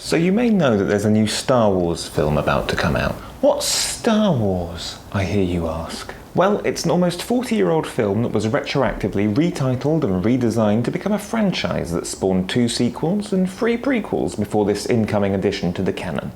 So you may know that there's a new Star Wars film about to come out. What's Star Wars, I hear you ask? Well, it's an almost 40-year-old film that was retroactively retitled and redesigned to become a franchise that spawned 2 sequels and 3 prequels before this incoming addition to the canon.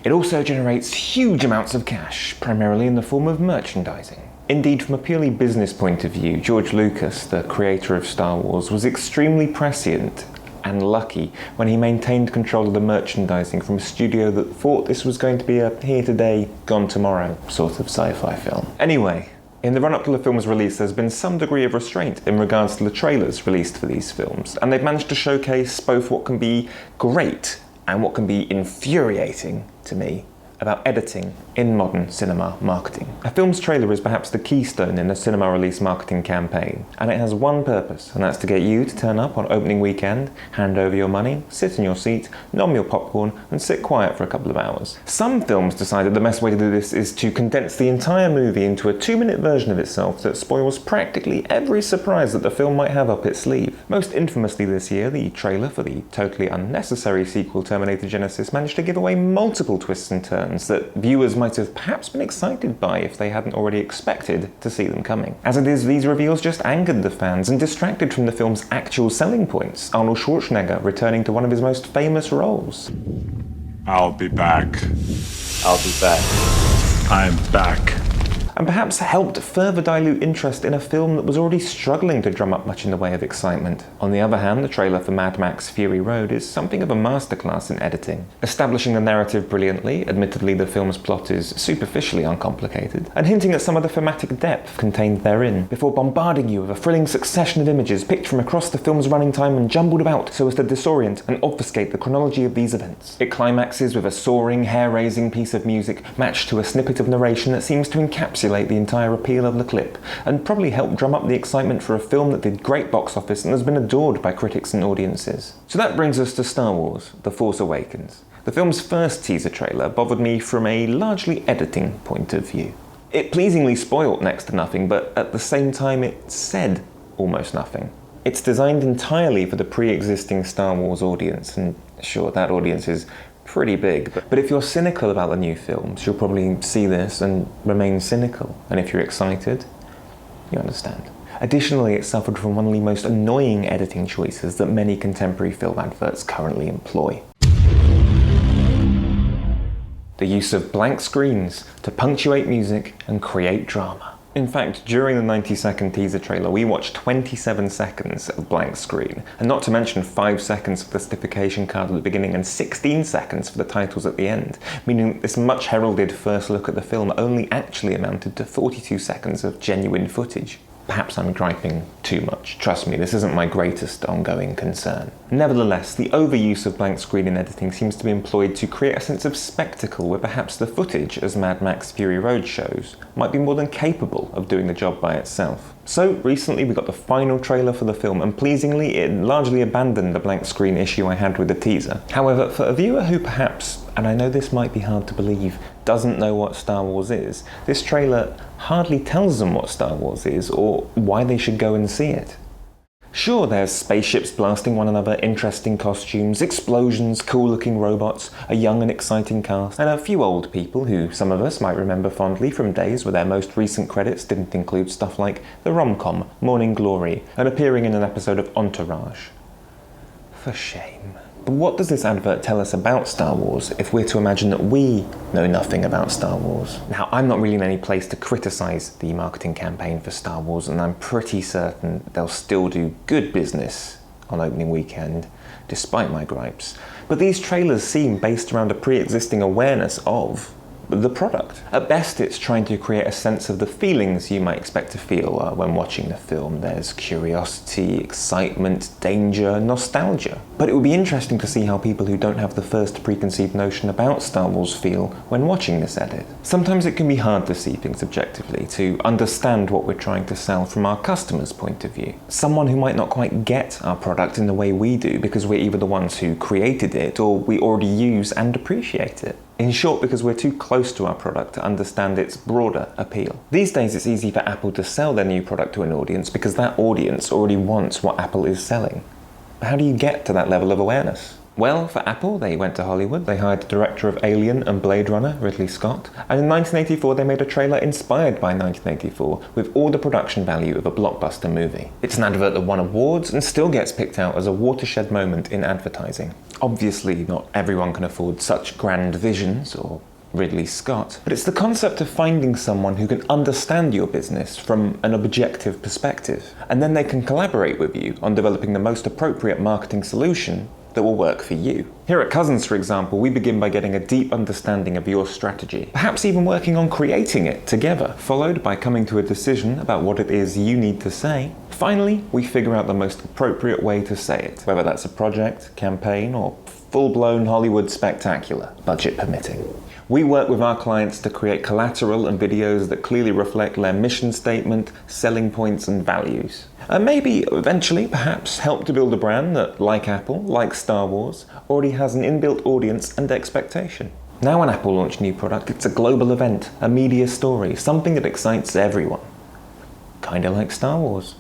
It also generates huge amounts of cash, primarily in the form of merchandising. Indeed, from a purely business point of view, George Lucas, the creator of Star Wars, was extremely prescient and lucky when he maintained control of the merchandising from a studio that thought this was going to be a here today, gone tomorrow sort of sci-fi film. Anyway, in the run-up to the film's release, there's been some degree of restraint in regards to the trailers released for these films, and they've managed to showcase both what can be great and what can be infuriating to me about editing in modern cinema marketing. A film's trailer is perhaps the keystone in a cinema release marketing campaign, and it has one purpose, and that's to get you to turn up on opening weekend, hand over your money, sit in your seat, nom your popcorn, and sit quiet for a couple of hours. Some films decided the best way to do this is to condense the entire movie into a 2-minute version of itself that spoils practically every surprise that the film might have up its sleeve. Most infamously this year, the trailer for the totally unnecessary sequel Terminator Genisys managed to give away multiple twists and turns that viewers might have perhaps been excited by if they hadn't already expected to see them coming. As it is, these reveals just angered the fans and distracted from the film's actual selling points, Arnold Schwarzenegger returning to one of his most famous roles. I'll be back. I'll be back. I'm back. And perhaps helped further dilute interest in a film that was already struggling to drum up much in the way of excitement. On the other hand, the trailer for Mad Max Fury Road is something of a masterclass in editing. Establishing the narrative brilliantly, admittedly the film's plot is superficially uncomplicated, and hinting at some of the thematic depth contained therein, before bombarding you with a thrilling succession of images picked from across the film's running time and jumbled about so as to disorient and obfuscate the chronology of these events. It climaxes with a soaring, hair-raising piece of music matched to a snippet of narration that seems to encapsulate the entire appeal of the clip, and probably helped drum up the excitement for a film that did great box office and has been adored by critics and audiences. So that brings us to Star Wars: The Force Awakens. The film's first teaser trailer bothered me from a largely editing point of view. It pleasingly spoilt next to nothing, but at the same time it said almost nothing. It's designed entirely for the pre-existing Star Wars audience, and sure, that audience is pretty big, but if you're cynical about the new films, you'll probably see this and remain cynical, and if you're excited, you understand. Additionally, it suffered from one of the most annoying editing choices that many contemporary film adverts currently employ. The use of blank screens to punctuate music and create drama. In fact, during the 90-second teaser trailer, we watched 27 seconds of blank screen, and not to mention 5 seconds for the certification card at the beginning and 16 seconds for the titles at the end, meaning this much heralded first look at the film only actually amounted to 42 seconds of genuine footage. Perhaps I'm griping too much. Trust me, this isn't my greatest ongoing concern. Nevertheless, the overuse of blank screen in editing seems to be employed to create a sense of spectacle where perhaps the footage, as Mad Max Fury Road shows, might be more than capable of doing the job by itself. So recently we got the final trailer for the film, and pleasingly it largely abandoned the blank screen issue I had with the teaser. However, for a viewer who perhaps, and I know this might be hard to believe, doesn't know what Star Wars is, this trailer hardly tells them what Star Wars is or why they should go and see it. Sure, there's spaceships blasting one another, interesting costumes, explosions, cool-looking robots, a young and exciting cast, and a few old people who some of us might remember fondly from days where their most recent credits didn't include stuff like the rom-com Morning Glory and appearing in an episode of Entourage. For shame. But what does this advert tell us about Star Wars if we're to imagine that we know nothing about Star Wars? Now, I'm not really in any place to criticise the marketing campaign for Star Wars, and I'm pretty certain they'll still do good business on opening weekend, despite my gripes. But these trailers seem based around a pre-existing awareness of the product. At best, it's trying to create a sense of the feelings you might expect to feel when watching the film. There's curiosity, excitement, danger, nostalgia. But it would be interesting to see how people who don't have the first preconceived notion about Star Wars feel when watching this edit. Sometimes it can be hard to see things objectively, to understand what we're trying to sell from our customer's point of view. Someone who might not quite get our product in the way we do because we're either the ones who created it or we already use and appreciate it. In short, because we're too close to our product to understand its broader appeal. These days it's easy for Apple to sell their new product to an audience because that audience already wants what Apple is selling. How do you get to that level of awareness? Well, for Apple, they went to Hollywood. They hired the director of Alien and Blade Runner, Ridley Scott. And in 1984, they made a trailer inspired by 1984 with all the production value of a blockbuster movie. It's an advert that won awards and still gets picked out as a watershed moment in advertising. Obviously, not everyone can afford such grand visions or Ridley Scott, but it's the concept of finding someone who can understand your business from an objective perspective, and then they can collaborate with you on developing the most appropriate marketing solution that will work for you. Here at Cousins, for example, we begin by getting a deep understanding of your strategy, perhaps even working on creating it together, followed by coming to a decision about what it is you need to say. Finally, we figure out the most appropriate way to say it, whether that's a project, campaign, or full-blown Hollywood spectacular, budget permitting. We work with our clients to create collateral and videos that clearly reflect their mission statement, selling points, and values. And maybe, eventually, perhaps, help to build a brand that, like Apple, like Star Wars, already has an inbuilt audience and expectation. Now when Apple launch a new product, it's a global event, a media story, something that excites everyone. Kinda like Star Wars.